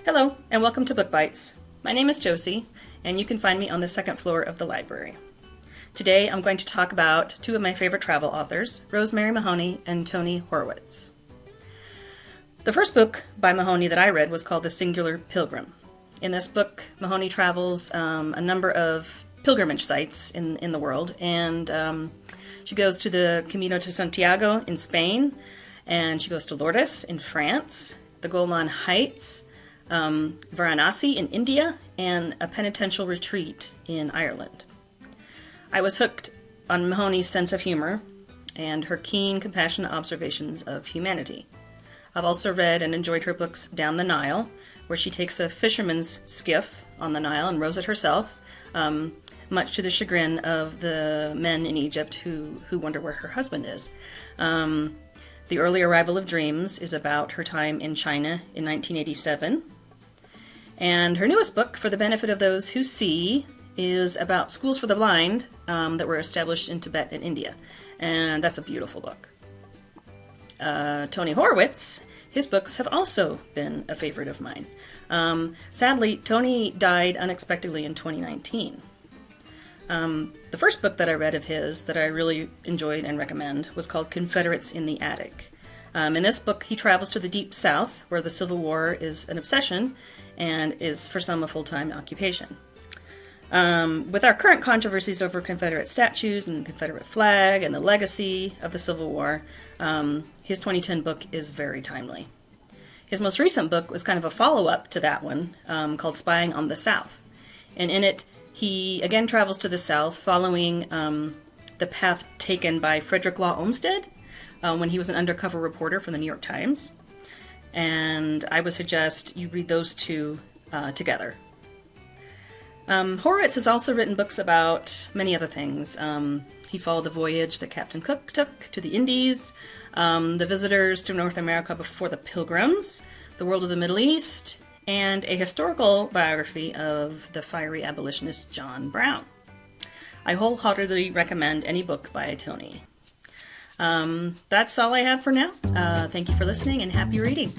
Hello, and welcome to Book Bites. My name is Josie, and you can find me on the second floor of the library. Today I'm going to talk about two of my favorite travel authors, Rosemary Mahoney and Tony Horwitz. The first book by Mahoney that I read was called The Singular Pilgrim. In this book, Mahoney travels a number of pilgrimage sites in the world, and she goes to the Camino de Santiago in Spain, and she goes to Lourdes in France, the Golan Heights, Varanasi in India, and a penitential retreat in Ireland. I was hooked on Mahoney's sense of humor and her keen, compassionate observations of humanity. I've also read and enjoyed her books Down the Nile, where she takes a fisherman's skiff on the Nile and rows it herself, much to the chagrin of the men in Egypt who wonder where her husband is. The Early Arrival of Dreams is about her time in China in 1987. And her newest book, For the Benefit of Those Who See, is about schools for the blind that were established in Tibet and India. And that's a beautiful book. Tony Horwitz, his books have also been a favorite of mine. Sadly, Tony died unexpectedly in 2019. The first book that I read of his that I really enjoyed and recommend was called Confederates in the Attic. In this book, he travels to the Deep South, where the Civil War is an obsession and is for some a full-time occupation. With our current controversies over Confederate statues and the Confederate flag and the legacy of the Civil War, his 2010 book is very timely. His most recent book was kind of a follow-up to that one, called Spying on the South. And in it, he again travels to the South, following the path taken by Frederick Law Olmsted when he was an undercover reporter for the New York Times. And I would suggest you read those two together. Horwitz has also written books about many other things. He followed the voyage that Captain Cook took to the Indies, the visitors to North America before the Pilgrims, the world of the Middle East, and a historical biography of the fiery abolitionist John Brown. I wholeheartedly recommend any book by Tony. That's all I have for now. Thank you for listening and happy reading.